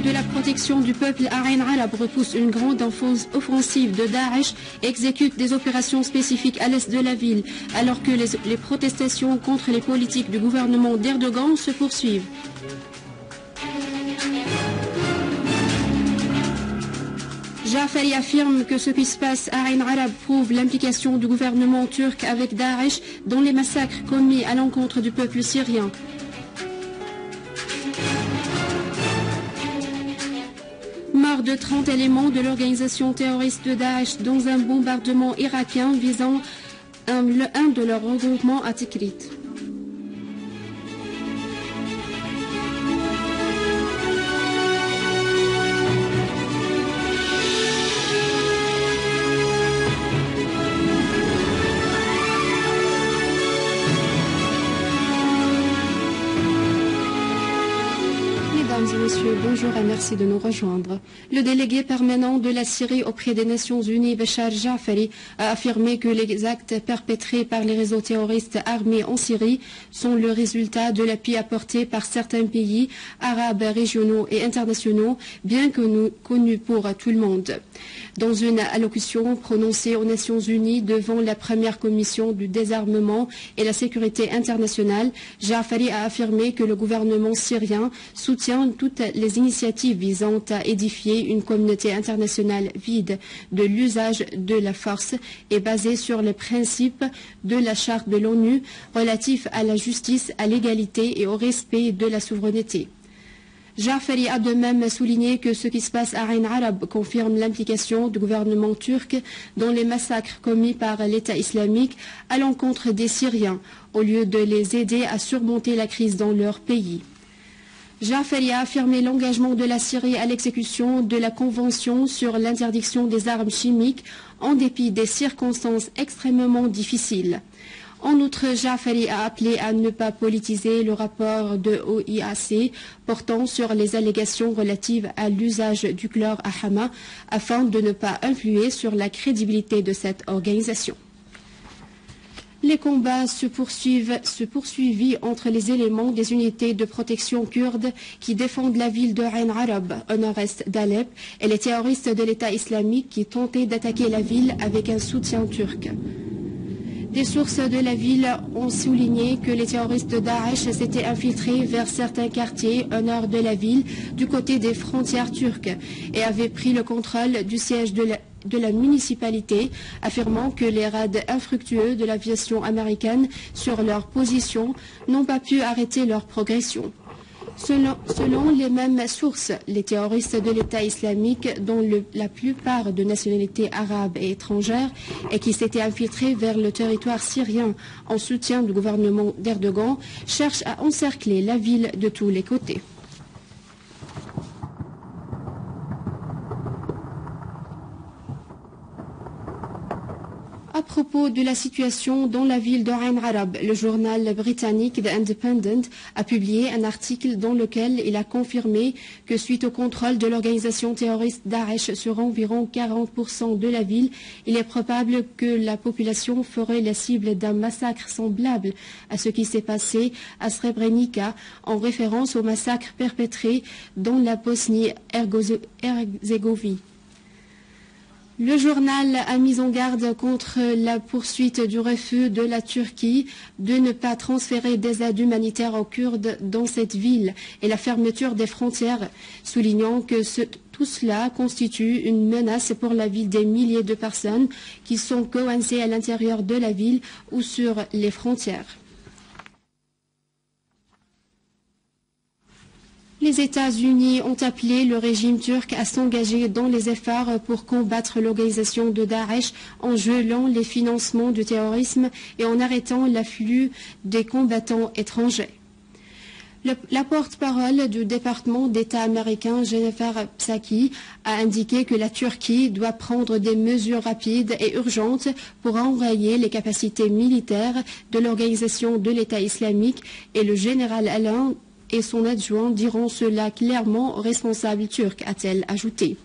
de la protection du peuple à Ain Arab repousse une grande offensive de Daesh et exécute des opérations spécifiques à l'est de la ville, alors que les protestations contre les politiques du gouvernement d'Erdogan se poursuivent. Jafari affirme que ce qui se passe à Ain Arab prouve l'implication du gouvernement turc avec Daesh dans les massacres commis à l'encontre du peuple syrien. Mort de 30 éléments de l'organisation terroriste de Daesh dans un bombardement irakien visant un de leurs regroupements à Tikrit. Mesdames et messieurs, bonjour et merci de nous rejoindre. Le délégué permanent de la Syrie auprès des Nations Unies, Bachar Jafari, a affirmé que les actes perpétrés par les réseaux terroristes armés en Syrie sont le résultat de l'appui apporté par certains pays arabes régionaux et internationaux, bien connus pour tout le monde. Dans une allocution prononcée aux Nations Unies devant la première commission du désarmement et la sécurité internationale, Jafari a affirmé que le gouvernement syrien soutient toutes les initiatives visant à édifier une communauté internationale vide de l'usage de la force et basée sur les principes de la Charte de l'ONU relatifs à la justice, à l'égalité et au respect de la souveraineté. Jafari a de même souligné que ce qui se passe à Ain Arab confirme l'implication du gouvernement turc dans les massacres commis par l'État islamique à l'encontre des Syriens, au lieu de les aider à surmonter la crise dans leur pays. Jafari a affirmé l'engagement de la Syrie à l'exécution de la Convention sur l'interdiction des armes chimiques en dépit des circonstances extrêmement difficiles. En outre, Jafari a appelé à ne pas politiser le rapport de OIAC portant sur les allégations relatives à l'usage du chlore à Hama afin de ne pas influer sur la crédibilité de cette organisation. Les combats se poursuivent entre les éléments des unités de protection kurdes qui défendent la ville de Ain Arab, au nord-est d'Alep, et les terroristes de l'État islamique qui tentaient d'attaquer la ville avec un soutien turc. Des sources de la ville ont souligné que les terroristes de Daesh s'étaient infiltrés vers certains quartiers au nord de la ville, du côté des frontières turques, et avaient pris le contrôle du siège de la municipalité, affirmant que les raids infructueux de l'aviation américaine sur leur position n'ont pas pu arrêter leur progression. Selon les mêmes sources, les terroristes de l'État islamique, dont la plupart de nationalités arabes et étrangères, et qui s'étaient infiltrés vers le territoire syrien en soutien du gouvernement d'Erdogan, cherchent à encercler la ville de tous les côtés. À propos de la situation dans la ville d'Ain Arab, le journal britannique The Independent a publié un article dans lequel il a confirmé que suite au contrôle de l'organisation terroriste Daesh sur environ 40% de la ville, il est probable que la population ferait la cible d'un massacre semblable à ce qui s'est passé à Srebrenica, en référence au massacre perpétré dans la Bosnie-Herzégovine. Le journal a mis en garde contre la poursuite du refus de la Turquie de ne pas transférer des aides humanitaires aux Kurdes dans cette ville et la fermeture des frontières, soulignant que tout cela constitue une menace pour la vie des milliers de personnes qui sont coincées à l'intérieur de la ville ou sur les frontières. Les États-Unis ont appelé le régime turc à s'engager dans les efforts pour combattre l'organisation de Daesh en gelant les financements du terrorisme et en arrêtant l'afflux des combattants étrangers. La porte-parole du département d'État américain, Jennifer Psaki, a indiqué que la Turquie doit prendre des mesures rapides et urgentes pour enrayer les capacités militaires de l'organisation de l'État islamique, et le général Alain et son adjoint diront cela clairement aux responsables turcs, a-t-elle ajouté.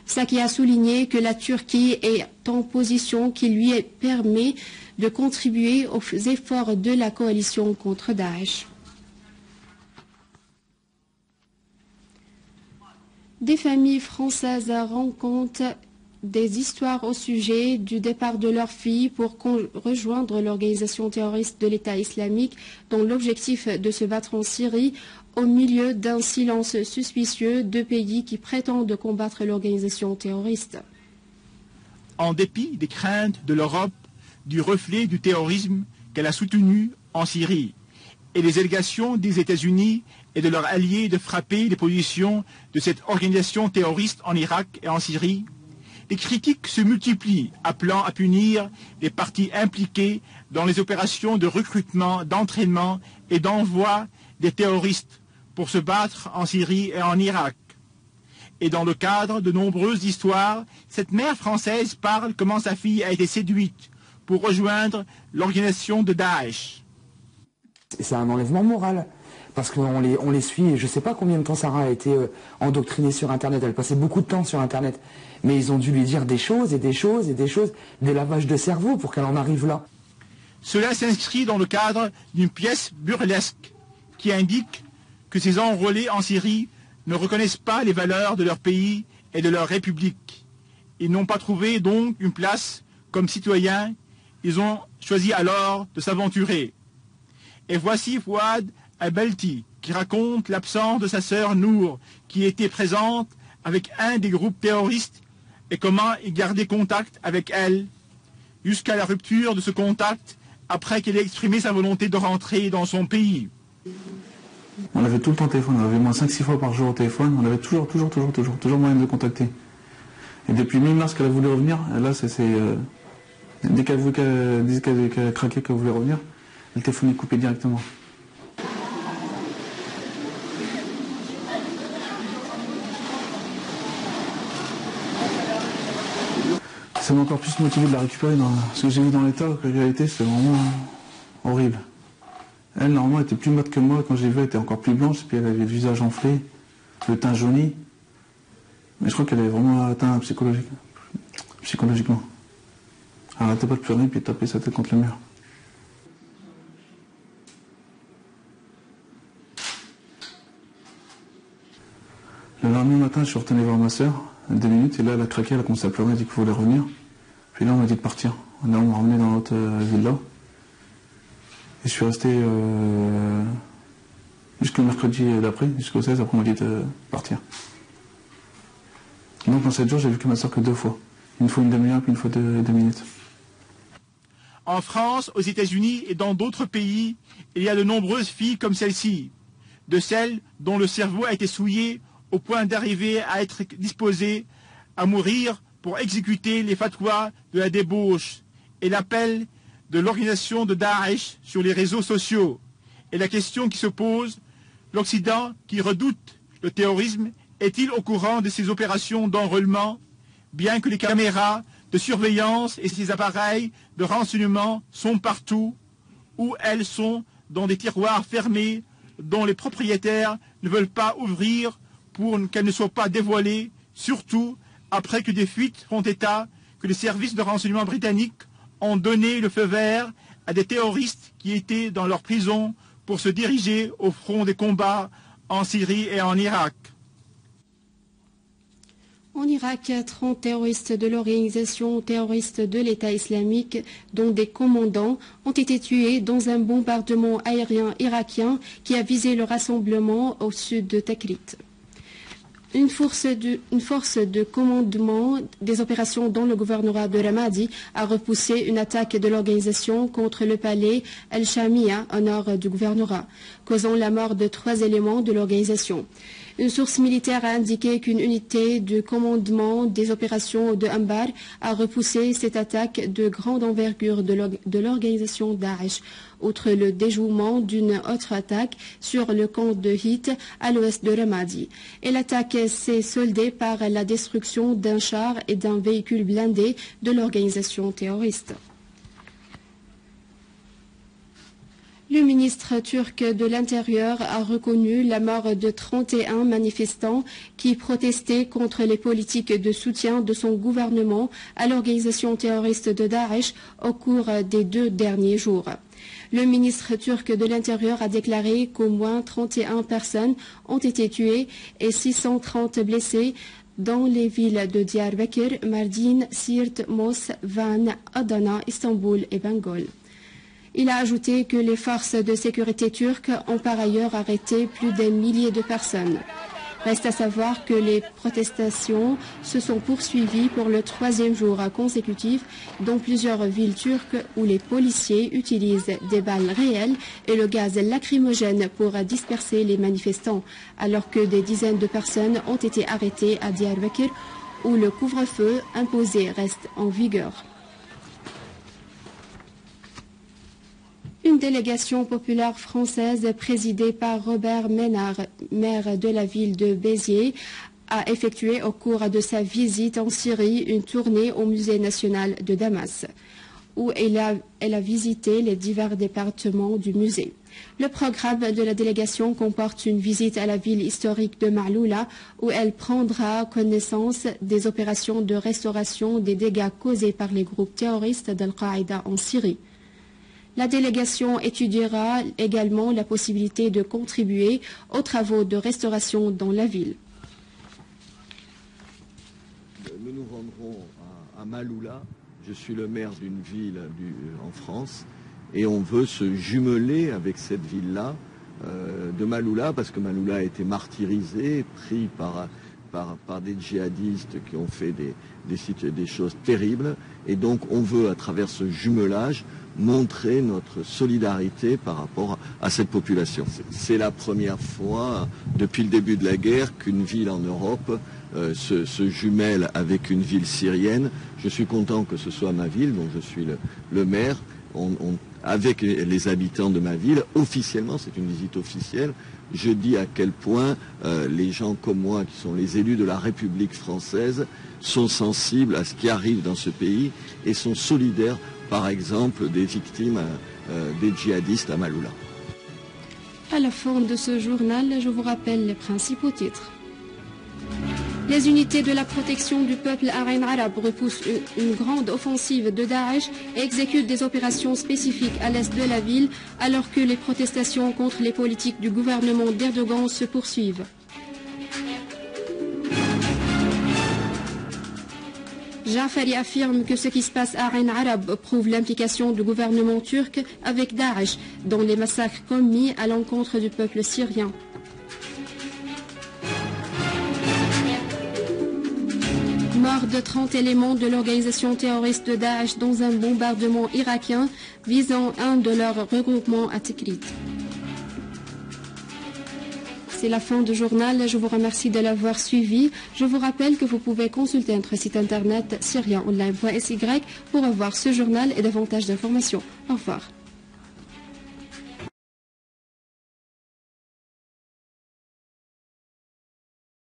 Psaki a souligné que la Turquie est en position qui lui permet de contribuer aux efforts de la coalition contre Daesh. Des familles françaises rencontrent des histoires au sujet du départ de leurs filles pour rejoindre l'organisation terroriste de l'État islamique, dont l'objectif de se battre en Syrie au milieu d'un silence suspicieux de pays qui prétendent combattre l'organisation terroriste. En dépit des craintes de l'Europe du reflet du terrorisme qu'elle a soutenu en Syrie et les allégations des États-Unis et de leurs alliés de frapper les positions de cette organisation terroriste en Irak et en Syrie, les critiques se multiplient, appelant à punir les parties impliquées dans les opérations de recrutement, d'entraînement et d'envoi des terroristes pour se battre en Syrie et en Irak. Et dans le cadre de nombreuses histoires, cette mère française parle comment sa fille a été séduite pour rejoindre l'organisation de Daesh. C'est un enlèvement moral. Parce qu'on les suit, je ne sais pas combien de temps Sarah a été endoctrinée sur Internet, elle passait beaucoup de temps sur Internet, mais ils ont dû lui dire des choses et des choses et des choses, des lavages de cerveau pour qu'elle en arrive là. Cela s'inscrit dans le cadre d'une pièce burlesque qui indique que ces enrôlés en Syrie ne reconnaissent pas les valeurs de leur pays et de leur république. Ils n'ont pas trouvé donc une place comme citoyens, ils ont choisi alors de s'aventurer. Et voici Fouad Abelti, qui raconte l'absence de sa sœur Nour, qui était présente avec un des groupes terroristes, et comment il gardait contact avec elle, jusqu'à la rupture de ce contact, après qu'elle ait exprimé sa volonté de rentrer dans son pays. On avait tout le temps téléphone, on avait moins 5-6 fois par jour au téléphone, on avait toujours moyen de le contacter. Et depuis mi-mars qu'elle a voulu revenir, là dès qu'elle disait qu'elle avait craqué, qu'elle voulait revenir, le téléphone est coupé directement. Ça m'a encore plus motivé de la récupérer. Ce que j'ai vu dans l'état qu'elle a été, c'était vraiment horrible. Elle, normalement, était plus mate que moi. Quand j'ai vu, elle était encore plus blanche, puis elle avait le visage enflé, le teint jauni. Mais je crois qu'elle est vraiment atteinte psychologiquement. Elle n'arrêtait pas de pleurer, puis de taper sa tête contre le mur. Le lendemain matin, je suis retourné voir ma soeur, 2 minutes, et là, elle a craqué, elle a commencé à pleurer, elle a dit qu'il voulait revenir. Puis là, on m'a dit de partir. Là, on m'a ramené dans l'autre villa. Et je suis resté jusqu'au mercredi d'après, jusqu'au 16, après on m'a dit de partir. Donc en 7 jours, j'ai vu que ma soeur que 2 fois. Une fois une demi-heure, puis une fois 2 minutes. En France, aux États-Unis et dans d'autres pays, il y a de nombreuses filles comme celle-ci, de celles dont le cerveau a été souillé au point d'arriver à être disposées à mourir pour exécuter les fatwas de la débauche et l'appel de l'organisation de Daesh sur les réseaux sociaux. Et la question qui se pose, l'Occident qui redoute le terrorisme, est-il au courant de ces opérations d'enrôlement, bien que les caméras de surveillance et ces appareils de renseignement sont partout, ou elles sont dans des tiroirs fermés dont les propriétaires ne veulent pas ouvrir pour qu'elles ne soient pas dévoilées, surtout après que des fuites font état que les services de renseignement britanniques ont donné le feu vert à des terroristes qui étaient dans leur prison pour se diriger au front des combats en Syrie et en Irak. En Irak, 30 terroristes de l'organisation terroriste de l'État islamique, dont des commandants, ont été tués dans un bombardement aérien irakien qui a visé le rassemblement au sud de Tikrit. Une force de commandement des opérations dans le gouvernorat de Ramadi a repoussé une attaque de l'organisation contre le palais El-Shamia au nord du gouvernorat, causant la mort de 3 éléments de l'organisation. Une source militaire a indiqué qu'une unité de commandement des opérations de Anbar a repoussé cette attaque de grande envergure de l'organisation Daesh, outre le déjouement d'une autre attaque sur le camp de Hit à l'ouest de Ramadi. Et l'attaque s'est soldée par la destruction d'un char et d'un véhicule blindé de l'organisation terroriste. Le ministre turc de l'Intérieur a reconnu la mort de 31 manifestants qui protestaient contre les politiques de soutien de son gouvernement à l'organisation terroriste de Daesh au cours des 2 derniers jours. Le ministre turc de l'Intérieur a déclaré qu'au moins 31 personnes ont été tuées et 630 blessées dans les villes de Diyarbakir, Mardin, Siirt, Mos, Van, Adana, Istanbul et Bangol. Il a ajouté que les forces de sécurité turques ont par ailleurs arrêté plus d'un millier de personnes. Reste à savoir que les protestations se sont poursuivies pour le 3e jour consécutif dans plusieurs villes turques où les policiers utilisent des balles réelles et le gaz lacrymogène pour disperser les manifestants, alors que des dizaines de personnes ont été arrêtées à Diyarbakir où le couvre-feu imposé reste en vigueur. Une délégation populaire française présidée par Robert Ménard, maire de la ville de Béziers, a effectué au cours de sa visite en Syrie une tournée au musée national de Damas, où elle a visité les divers départements du musée. Le programme de la délégation comporte une visite à la ville historique de Maaloula, où elle prendra connaissance des opérations de restauration des dégâts causés par les groupes terroristes d'Al-Qaïda en Syrie. La délégation étudiera également la possibilité de contribuer aux travaux de restauration dans la ville. Nous nous rendrons à Maaloula. Je suis le maire d'une ville en France et on veut se jumeler avec cette ville-là de Maaloula parce que Maaloula a été martyrisée, pris par des djihadistes qui ont fait des choses terribles. Et donc on veut, à travers ce jumelage, montrer notre solidarité par rapport à cette population. C'est la première fois depuis le début de la guerre qu'une ville en Europe se jumelle avec une ville syrienne. Je suis content que ce soit ma ville, dont je suis le maire. Avec les habitants de ma ville, officiellement, c'est une visite officielle, je dis à quel point les gens comme moi, qui sont les élus de la République française, sont sensibles à ce qui arrive dans ce pays et sont solidaires, par exemple, des victimes des djihadistes à Maaloula. À la fin de ce journal, je vous rappelle les principaux titres. Les unités de la protection du peuple Ain Arab repoussent une grande offensive de Daesh et exécutent des opérations spécifiques à l'est de la ville alors que les protestations contre les politiques du gouvernement d'Erdogan se poursuivent. Jafari affirme que ce qui se passe à Ain Arab prouve l'implication du gouvernement turc avec Daesh dans les massacres commis à l'encontre du peuple syrien. Mort de 30 éléments de l'organisation terroriste de Daesh dans un bombardement irakien visant un de leurs regroupements à Tikrit. C'est la fin du journal. Je vous remercie de l'avoir suivi. Je vous rappelle que vous pouvez consulter notre site internet syriaonline.sy pour avoir ce journal et davantage d'informations. Au revoir.